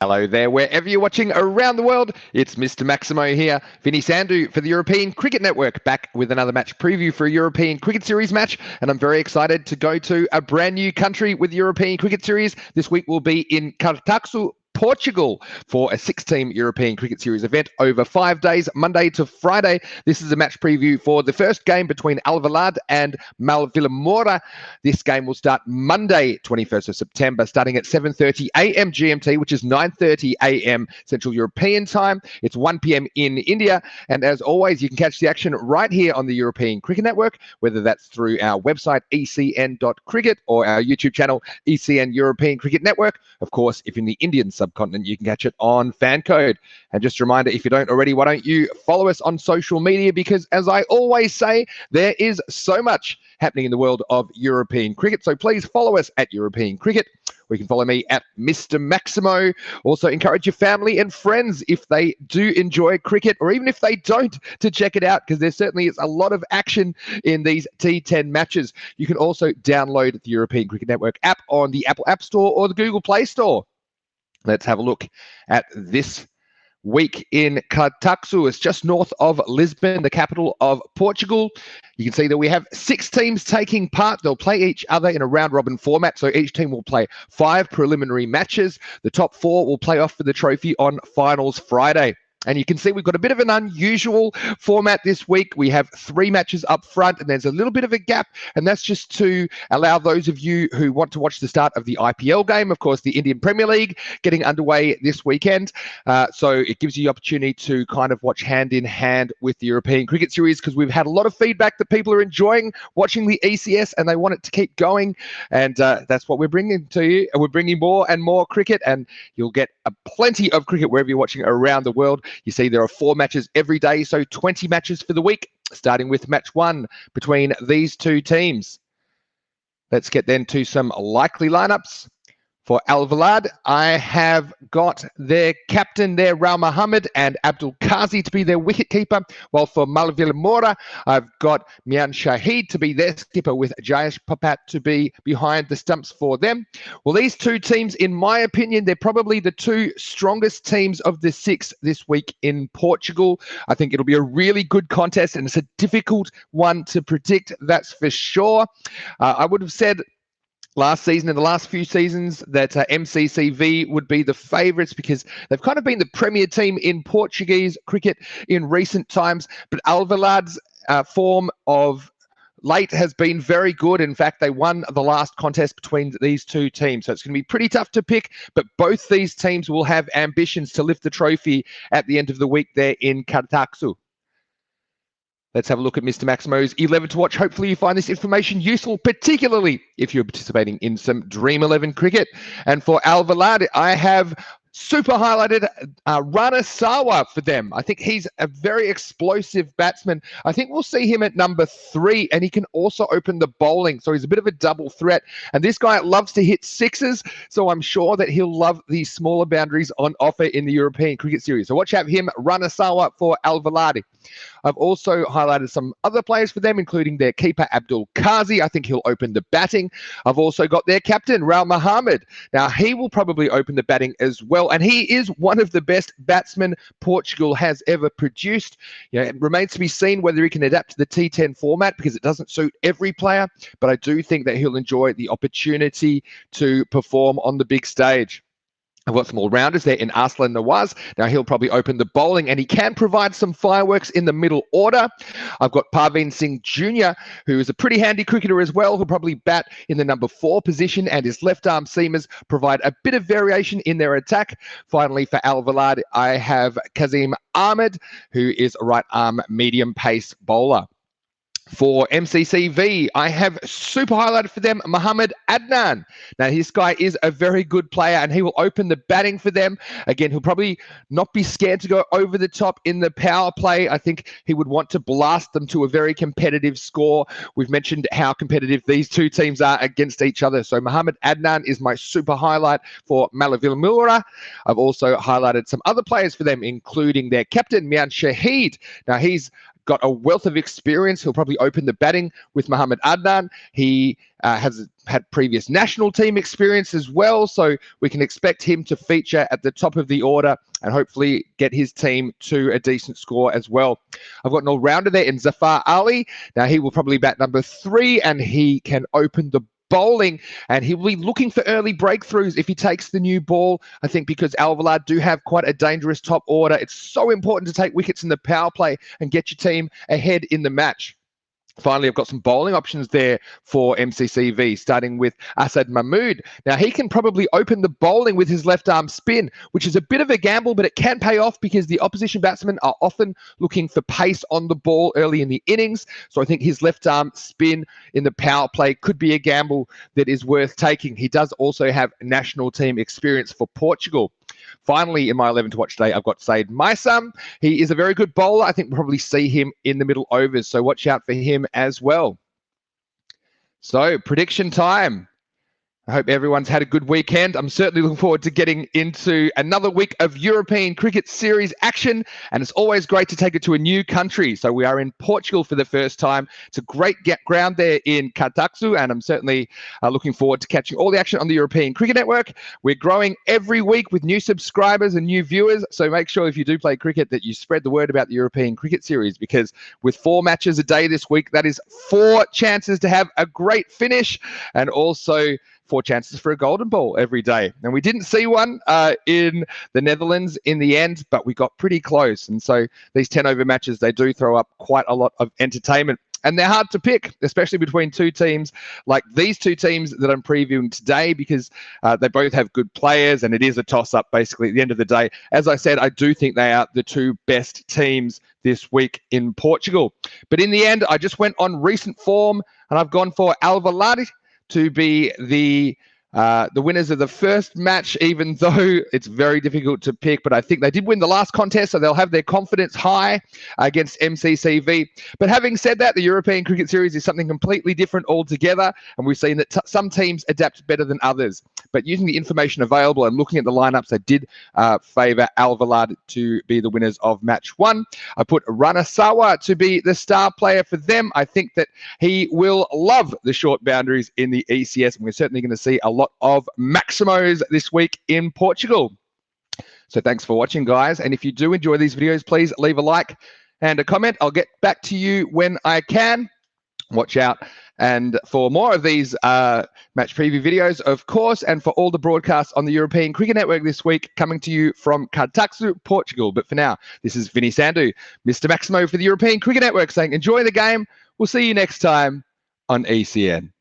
Hello there, wherever you're watching around the world. It's Mr. Maximo here, Vinny Sandhu for the European Cricket Network, back with another match preview for a European Cricket Series match. And I'm very excited to go to a brand new country with the European Cricket Series. This week we'll be in Cartaxo, Portugal, for a 6-team European Cricket Series event over 5 days, Monday to Friday. This is a match preview for the first game between Alvalade and Malo Vilamoura. This game will start Monday, 21st of September, starting at 7:30 a.m. GMT, which is 9:30 a.m. Central European Time. It's 1 p.m. in India. And as always, you can catch the action right here on the European Cricket Network, whether that's through our website, ecn.cricket, or our YouTube channel, ECN European Cricket Network. Of course, if in the Indian subcontinent, you can catch it on fan code. And just a reminder, if you don't already, why don't you follow us on social media? Because as I always say, there is so much happening in the world of European cricket. So please follow us at European Cricket. Or you can follow me at Mr. Maximo. Also encourage your family and friends, if they do enjoy cricket, or even if they don't, to check it out, because there certainly is a lot of action in these T10 matches. You can also download the European Cricket Network app on the Apple App Store or the Google Play Store. Let's have a look at this week in Cartaxo. It's just north of Lisbon, the capital of Portugal. You can see that we have 6 teams taking part. They'll play each other in a round-robin format, so each team will play 5 preliminary matches. The top 4 will play off for the trophy on Finals Friday. And you can see we've got a bit of an unusual format this week. We have 3 matches up front, and there's a little bit of a gap, and that's just to allow those of you who want to watch the start of the IPL game, of course, the Indian Premier League, getting underway this weekend. So it gives you the opportunity to kind of watch hand in hand with the European Cricket Series, because we've had a lot of feedback that people are enjoying watching the ECS, and they want it to keep going. And that's what we're bringing to you. And we're bringing more and more cricket, and you'll get plenty of cricket wherever you're watching around the world. You see there are 4 matches every day, so 20 matches for the week, starting with match 1 between these 2 teams. Let's get then to some likely lineups. For Alvalade, I have got their captain there, Raul Mohammed, and Abdul Qazi to be their wicketkeeper. While for Malo Vilamoura, I've got Mian Shahid to be their skipper, with Jayesh Papat to be behind the stumps for them. Well, these 2 teams, in my opinion, they're probably the 2 strongest teams of the 6 this week in Portugal. I think it'll be a really good contest, and it's a difficult one to predict, that's for sure. I would have said last season and the last few seasons that MCCV would be the favourites, because they've kind of been the premier team in Portuguese cricket in recent times. But Alvalade's form of late has been very good. In fact, they won the last contest between these 2 teams. So it's going to be pretty tough to pick, but both these teams will have ambitions to lift the trophy at the end of the week there in Cartaxo. Let's have a look at Mr. Maximo's 11 to watch. Hopefully you find this information useful, particularly if you're participating in some Dream 11 cricket. And for Alvalade, I have super highlighted Rana Sawa for them. I think he's a very explosive batsman. I think we'll see him at number 3, and he can also open the bowling. So he's a bit of a double threat. And this guy loves to hit 6s, so I'm sure that he'll love the smaller boundaries on offer in the European Cricket Series. So watch out for him, Rana Sawa for Alvalade. I've also highlighted some other players for them, including their keeper, Abdul Qazi. I think he'll open the batting. I've also got their captain, Raul Mohammed. Now, he will probably open the batting as well, and he is one of the best batsmen Portugal has ever produced. You know, it remains to be seen whether he can adapt to the T10 format, because it doesn't suit every player, but I do think that he'll enjoy the opportunity to perform on the big stage. I've got some all-rounders there in Arslan Nawaz. Now, he'll probably open the bowling, and he can provide some fireworks in the middle order. I've got Parveen Singh Jr., who is a pretty handy cricketer as well, who'll probably bat in the number 4 position, and his left-arm seamers provide a bit of variation in their attack. Finally, for Alvalade, I have Kazim Ahmed, who is a right-arm medium-pace bowler. For MCCV, I have super highlighted for them Mohammed Adnan. Now, this guy is a very good player, and he will open the batting for them. Again, he'll probably not be scared to go over the top in the power play. I think he would want to blast them to a very competitive score. We've mentioned how competitive these 2 teams are against each other. So Mohammed Adnan is my super highlight for Malo Vilamoura. I've also highlighted some other players for them, including their captain, Mian Shahid. Now, he's got a wealth of experience. He'll probably open the batting with Mohamed Adnan. He has had previous national team experience as well, so we can expect him to feature at the top of the order and hopefully get his team to a decent score as well. I've got an all-rounder there in Zafar Ali. Now, he will probably bat number 3, and he can open the bowling, and he will be looking for early breakthroughs if he takes the new ball. I think because Alvalade do have quite a dangerous top order, it's so important to take wickets in the power play and get your team ahead in the match. Finally, I've got some bowling options there for MCCV, starting with Asad Mahmood. Now, he can probably open the bowling with his left arm spin, which is a bit of a gamble, but it can pay off because the opposition batsmen are often looking for pace on the ball early in the innings. So I think his left arm spin in the power play could be a gamble that is worth taking. He does also have national team experience for Portugal. Finally, in my 11 to watch today, I've got Said Maisam. He is a very good bowler. I think we'll probably see him in the middle overs, so watch out for him as well. So, prediction time. I hope everyone's had a good weekend. I'm certainly looking forward to getting into another week of European Cricket Series action, and it's always great to take it to a new country. So we are in Portugal for the first time. It's a great ground there in Cartaxo, and I'm certainly looking forward to catching all the action on the European Cricket Network. We're growing every week with new subscribers and new viewers, so make sure if you do play cricket that you spread the word about the European Cricket Series, because with 4 matches a day this week, that is 4 chances to have a great finish, and also 4 chances for a golden ball every day. And we didn't see one in the Netherlands in the end, but we got pretty close. And so these 10-over matches, they do throw up quite a lot of entertainment. And they're hard to pick, especially between 2 teams like these 2 teams that I'm previewing today, because they both have good players, and it is a toss-up basically at the end of the day. As I said, I do think they are the 2 best teams this week in Portugal. But in the end, I just went on recent form, and I've gone for Alvalade to be the winners of the first match, even though it's very difficult to pick. But I think they did win the last contest, so they'll have their confidence high against MCCV. But having said that, the European Cricket Series is something completely different altogether, and we've seen that some teams adapt better than others. But using the information available and looking at the lineups, they did favour Alvalade to be the winners of match 1. I put Rana Sawa to be the star player for them. I think that he will love the short boundaries in the ECS, and we're certainly going to see a lot of Maximos this week in Portugal. So thanks for watching, guys. And if you do enjoy these videos, please leave a like and a comment. I'll get back to you when I can. Watch out and for more of these match preview videos, of course, and for all the broadcasts on the European Cricket Network this week, coming to you from Cartaxo, Portugal. But for now, this is Vinny Sandu, Mr. Maximo for the European Cricket Network, saying enjoy the game. We'll see you next time on ECN.